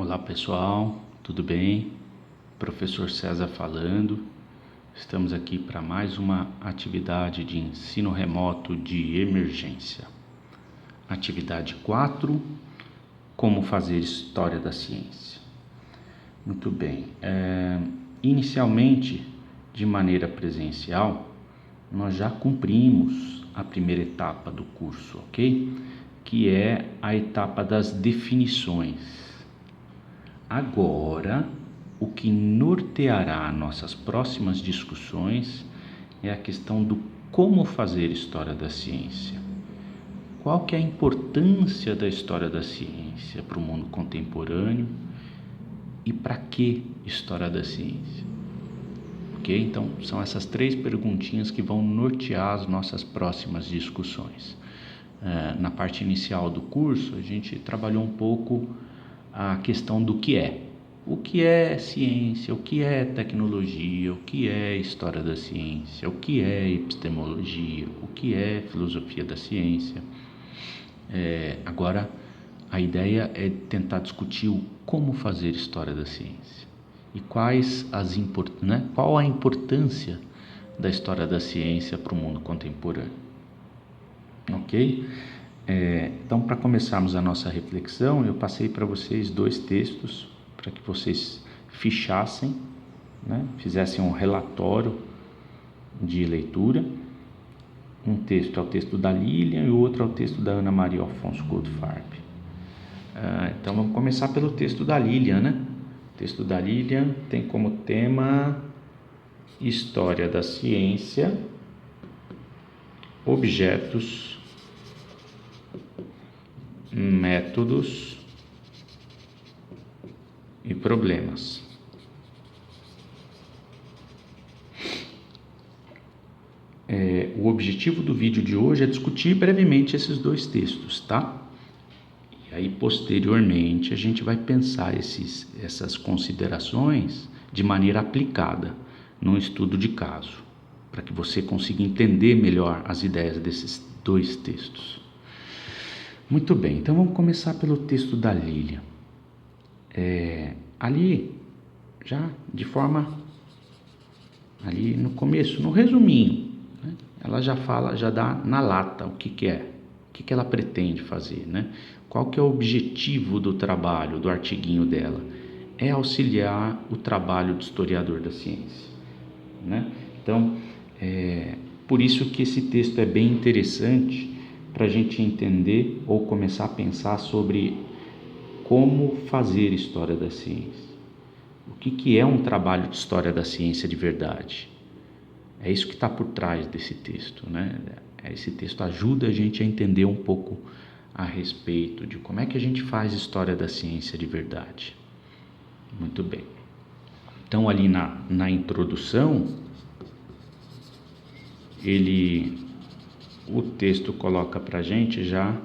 Olá pessoal, tudo bem? Professor César falando. Estamos aqui para mais uma atividade de ensino remoto de emergência. Atividade 4, como fazer história da ciência. Muito bem, inicialmente de maneira presencial, nós já cumprimos a primeira etapa do curso, ok? Que é a etapa das definições. Agora, o que norteará nossas próximas discussões é a questão do como fazer história da ciência. Qual que é a importância da história da ciência para o mundo contemporâneo e para que história da ciência? Ok? Então, são essas 3 perguntinhas que vão nortear as nossas próximas discussões. Na parte inicial do curso, a gente trabalhou um pouco a questão do que é. O que é ciência, o que é tecnologia, o que é história da ciência, o que é epistemologia, o que é filosofia da ciência. Agora, a ideia é tentar discutir o como fazer história da ciência e qual a importância da história da ciência para o mundo contemporâneo. Ok? Então, para começarmos a nossa reflexão, eu passei para vocês 2 textos para que vocês fichassem, né? Fizessem um relatório de leitura. Um texto é o texto da Lilian e o outro é o texto da Ana Maria Alfonso Goldfarb. Então, vamos começar pelo texto da Lilian, né? O texto da Lilian tem como tema História da Ciência, Objetos, Métodos e Problemas. O objetivo do vídeo de hoje é discutir brevemente esses 2 textos, tá? E aí, posteriormente, a gente vai pensar essas considerações de maneira aplicada, num estudo de caso, para que você consiga entender melhor as ideias desses 2 textos. Muito bem, então vamos começar pelo texto da Lilian. Ali, já de forma, ali no começo, no resuminho, né? Ela já fala, já dá na lata o que é, o que ela pretende fazer, né? Qual que é o objetivo do trabalho, do artiguinho dela? É auxiliar o trabalho do historiador da ciência, né? Então, por isso que esse texto é bem interessante para a gente entender ou começar a pensar sobre como fazer história da ciência. O que é um trabalho de história da ciência de verdade? É isso que está por trás desse texto, né? Esse texto ajuda a gente a entender um pouco a respeito de como é que a gente faz história da ciência de verdade. Muito bem. Então, ali na introdução, o texto coloca para a gente já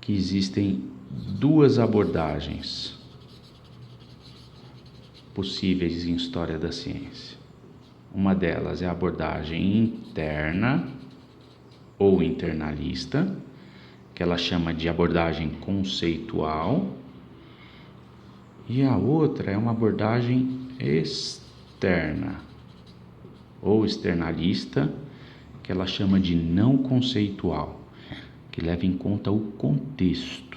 que existem 2 abordagens possíveis em história da ciência. Uma delas é a abordagem interna ou internalista, que ela chama de abordagem conceitual, e a outra é uma abordagem externa ou externalista, que ela chama de não conceitual, que leva em conta o contexto.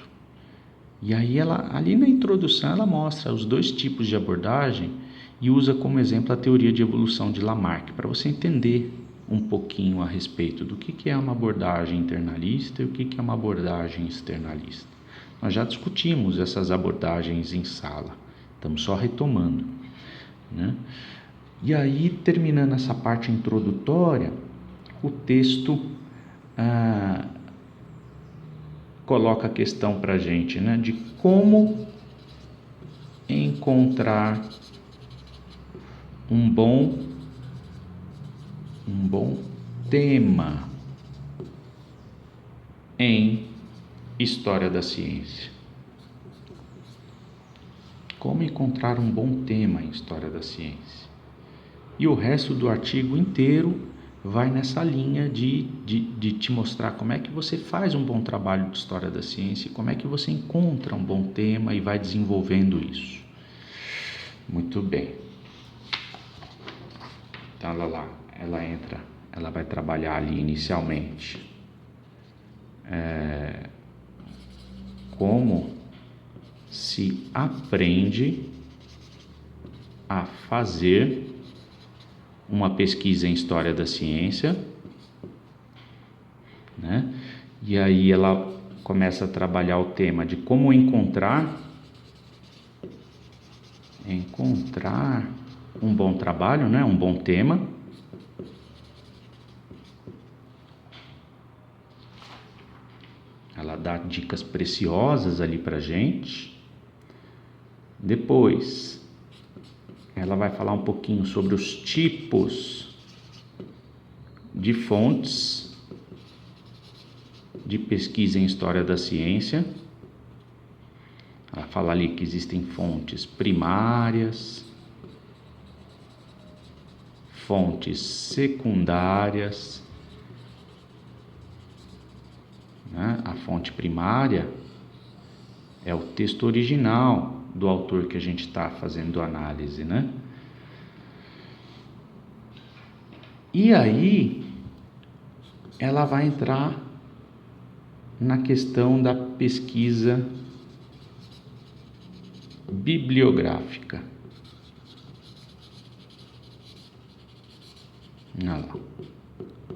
E aí ali na introdução ela mostra os 2 tipos de abordagem e usa como exemplo a teoria de evolução de Lamarck, para você entender um pouquinho a respeito do que é uma abordagem internalista e o que é uma abordagem externalista. Nós já discutimos essas abordagens em sala, estamos só retomando, né? E aí, terminando essa parte introdutória, o texto coloca a questão para a gente, né, de como encontrar um bom tema em história da ciência. Como encontrar um bom tema em história da ciência. E o resto do artigo inteiro vai nessa linha de te mostrar como é que você faz um bom trabalho de história da ciência, como é que você encontra um bom tema e vai desenvolvendo isso. Muito bem. Então ela vai trabalhar ali inicialmente como se aprende a fazer uma pesquisa em história da ciência, né? E aí ela começa a trabalhar o tema de como encontrar um bom trabalho, né? Um bom tema. Ela dá dicas preciosas ali pra gente. Depois, ela vai falar um pouquinho sobre os tipos de fontes de pesquisa em história da ciência. Ela fala ali que existem fontes primárias, fontes secundárias, né? A fonte primária é o texto original do autor que a gente está fazendo análise, né? E aí ela vai entrar na questão da pesquisa bibliográfica. Olha lá,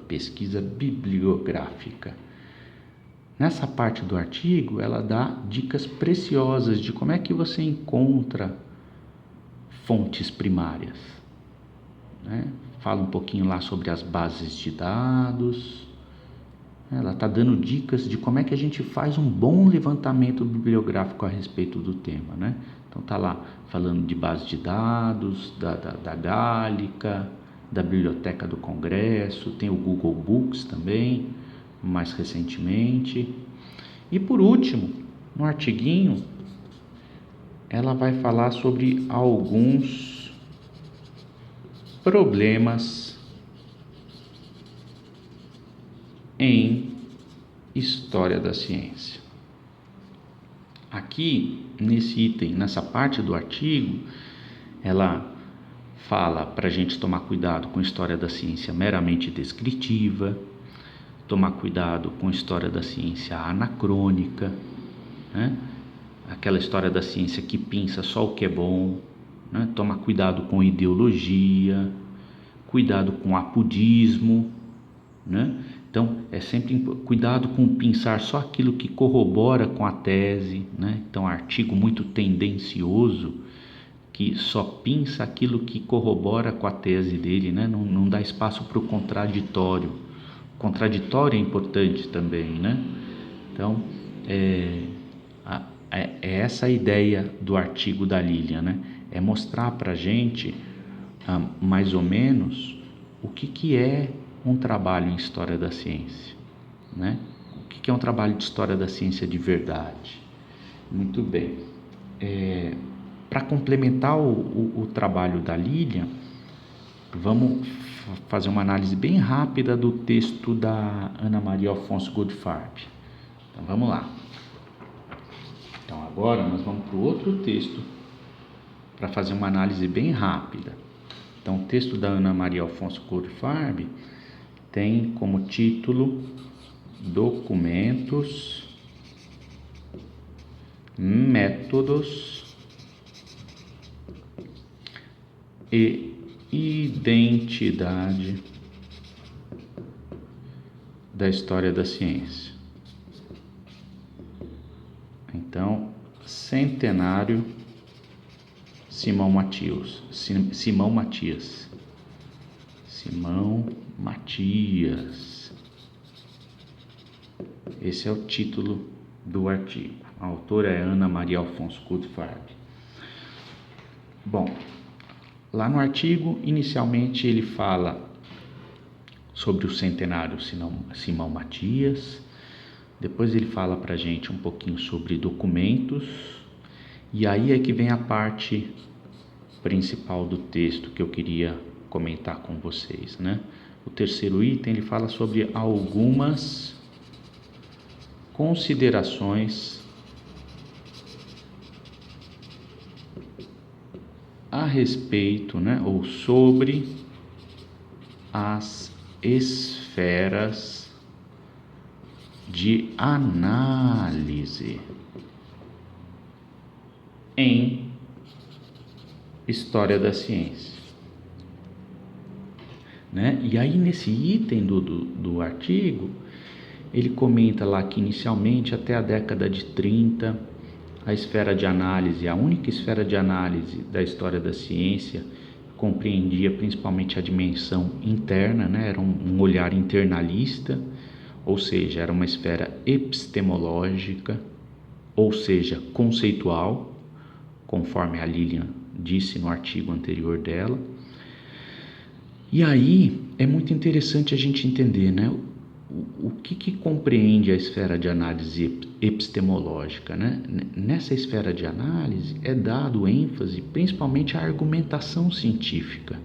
pesquisa bibliográfica. Nessa parte do artigo, ela dá dicas preciosas de como é que você encontra fontes primárias, né? Fala um pouquinho lá sobre as bases de dados. Ela está dando dicas de como é que a gente faz um bom levantamento bibliográfico a respeito do tema, né? Então tá lá falando de base de dados, da Gálica, da Biblioteca do Congresso, tem o Google Books também, mais recentemente. E por último, no artiguinho, ela vai falar sobre alguns problemas em história da ciência. Aqui, nesse item, nessa parte do artigo, ela fala para a gente tomar cuidado com história da ciência meramente descritiva, tomar cuidado com história da ciência anacrônica, né? Aquela história da ciência que pensa só o que é bom, né? Tomar cuidado com ideologia, cuidado com apudismo, né? Então, é sempre cuidado com pensar só aquilo que corrobora com a tese, né? Então, artigo muito tendencioso, que só pensa aquilo que corrobora com a tese dele, né? Não dá espaço para o contraditório. O contraditório é importante também, né? Então, é essa a ideia do artigo da Lilian, né? É mostrar para a gente, mais ou menos, o que é um trabalho em história da ciência, né? O que é um trabalho de história da ciência de verdade. Muito bem. Para complementar o trabalho da Lilian, vamos fazer uma análise bem rápida do texto da Ana Maria Alfonso Goldfarb. Então vamos lá. Então agora nós vamos para o outro texto para fazer uma análise bem rápida. Então o texto da Ana Maria Alfonso Goldfarb tem como título Documentos, Métodos e Identidade da História da Ciência. Então, Centenário Simão Matias. Esse é o título do artigo. A autora é Ana Maria Alfonso Goldfarb. Bom, lá no artigo, inicialmente ele fala sobre o centenário Simão Matias. Depois ele fala pra gente um pouquinho sobre documentos. E aí é que vem a parte principal do texto que eu queria comentar com vocês, né? o terceiro item, ele fala sobre algumas considerações a respeito, né, ou sobre as esferas de análise em história da ciência, né? E aí nesse item do artigo, ele comenta lá que inicialmente até a década de 30, a esfera de análise, a única esfera de análise da história da ciência, compreendia principalmente a dimensão interna, né? Era um olhar internalista, ou seja, era uma esfera epistemológica, ou seja, conceitual, conforme a Lilian disse no artigo anterior dela. E aí é muito interessante a gente entender, né, o que compreende a esfera de análise epistemológica, né? Nessa esfera de análise é dado ênfase principalmente à argumentação científica,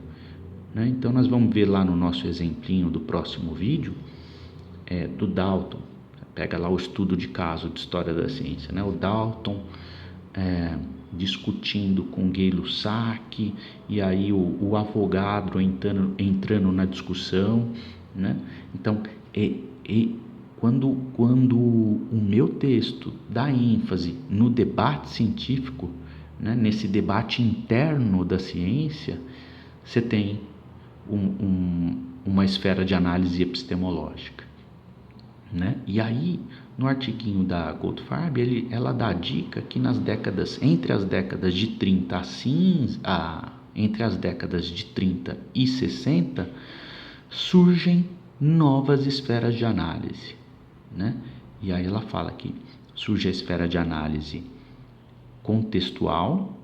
né? Então nós vamos ver lá no nosso exemplinho do próximo vídeo, do Dalton. Pega lá o estudo de caso de história da ciência, né? O Dalton discutindo com Gay-Lussac, e aí o Avogadro entrando na discussão, né? Então, quando o meu texto dá ênfase no debate científico, né, nesse debate interno da ciência, você tem uma esfera de análise epistemológica, né? E aí, no artiguinho da Goldfarb, ela dá a dica que entre as décadas de 30 entre as décadas de 30 e 60, surgem novas esferas de análise, né? E aí ela fala que surge a esfera de análise contextual,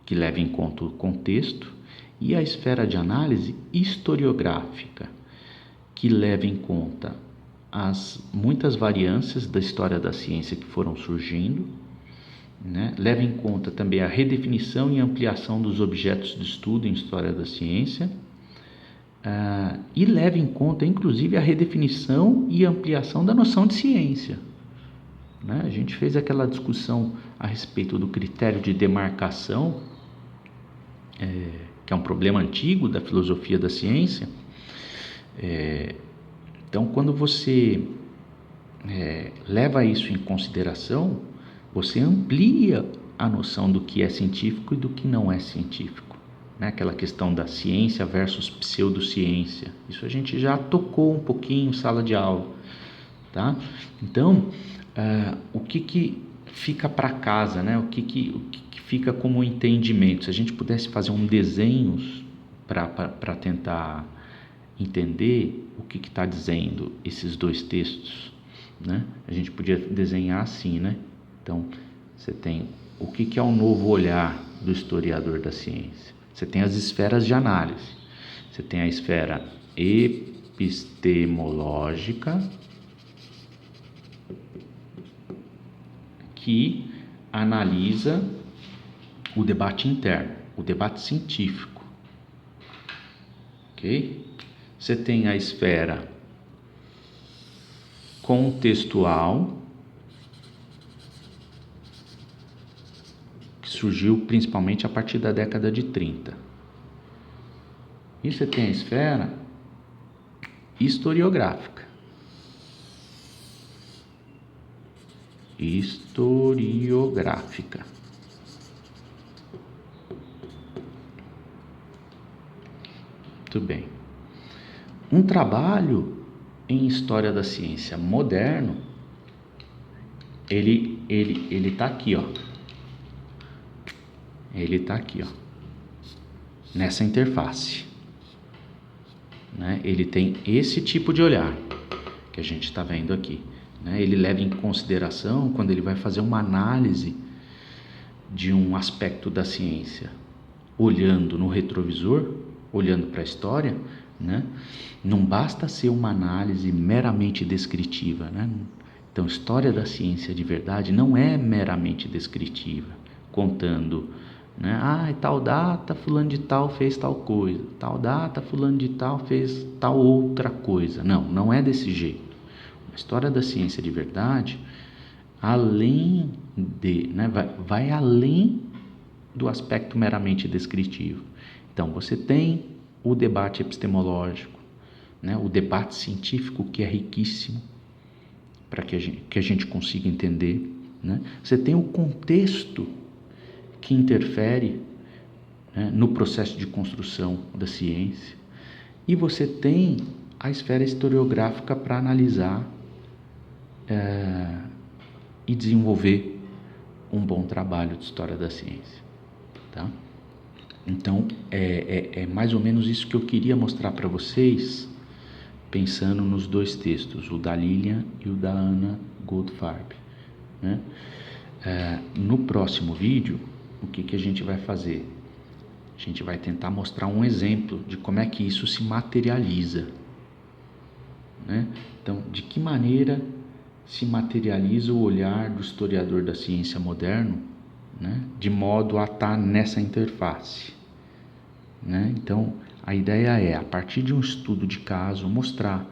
que leva em conta o contexto, e a esfera de análise historiográfica, que leva em conta as muitas variâncias da história da ciência que foram surgindo, né? Leva em conta também a redefinição e ampliação dos objetos de estudo em história da ciência, e leva em conta, inclusive, a redefinição e ampliação da noção de ciência, né? A gente fez aquela discussão a respeito do critério de demarcação, que é um problema antigo da filosofia da ciência. Então, quando você leva isso em consideração, você amplia a noção do que é científico e do que não é científico, né? Aquela questão da ciência versus pseudociência. Isso a gente já tocou um pouquinho em sala de aula, tá? Então, o que fica para casa, né? O que fica como entendimento? Se a gente pudesse fazer um desenho para tentar entender o que está dizendo esses dois textos, né? A gente podia desenhar assim, né? Então, você tem o que é um novo olhar do historiador da ciência. Você tem as esferas de análise. Você tem a esfera epistemológica, que analisa o debate interno, o debate científico, ok? Você tem a esfera contextual, que surgiu principalmente a partir da década de 30. E você tem a esfera historiográfica. Muito bem. Um trabalho em história da ciência moderno, ele tá aqui, ó. Ele tá aqui, ó, nessa interface, né? Ele tem esse tipo de olhar que a gente está vendo aqui, né? Ele leva em consideração, quando ele vai fazer uma análise de um aspecto da ciência, olhando no retrovisor, olhando para a história, né? Não basta ser uma análise meramente descritiva, né? Então, história da ciência de verdade não é meramente descritiva, contando, né? Ah, e tal data fulano de tal fez tal coisa, tal data fulano de tal fez tal outra coisa. Não, não é desse jeito. A história da ciência de verdade, além de, né, vai além do aspecto meramente descritivo. Então, você tem o debate epistemológico, né, o debate científico, que é riquíssimo para que a gente consiga entender, né? Você tem o contexto que interfere, né, no processo de construção da ciência, e você tem a esfera historiográfica para analisar e desenvolver um bom trabalho de história da ciência, tá? Então, é mais ou menos isso que eu queria mostrar para vocês, pensando nos dois textos, o da Lilian e o da Anna Goldfarb, né? No próximo vídeo, o que a gente vai fazer? A gente vai tentar mostrar um exemplo de como é que isso se materializa, né? Então, de que maneira se materializa o olhar do historiador da ciência moderno, né, de modo a estar nessa interface, né? Então, a ideia é, a partir de um estudo de caso, mostrar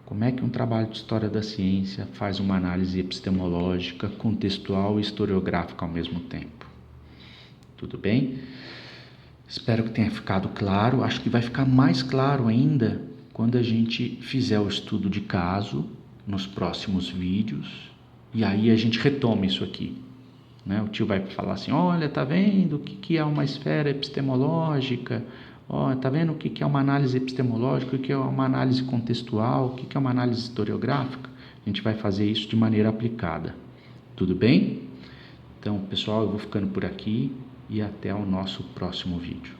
como é que um trabalho de história da ciência faz uma análise epistemológica, contextual e historiográfica ao mesmo tempo. Tudo bem? Espero que tenha ficado claro. Acho que vai ficar mais claro ainda quando a gente fizer o estudo de caso nos próximos vídeos, e aí a gente retoma isso aqui, né? O tio vai falar assim, olha, tá vendo o que é uma esfera epistemológica? Ó, tá vendo o que é uma análise epistemológica, o que é uma análise contextual, o que é uma análise historiográfica? A gente vai fazer isso de maneira aplicada. Tudo bem? Então, pessoal, eu vou ficando por aqui e até o nosso próximo vídeo.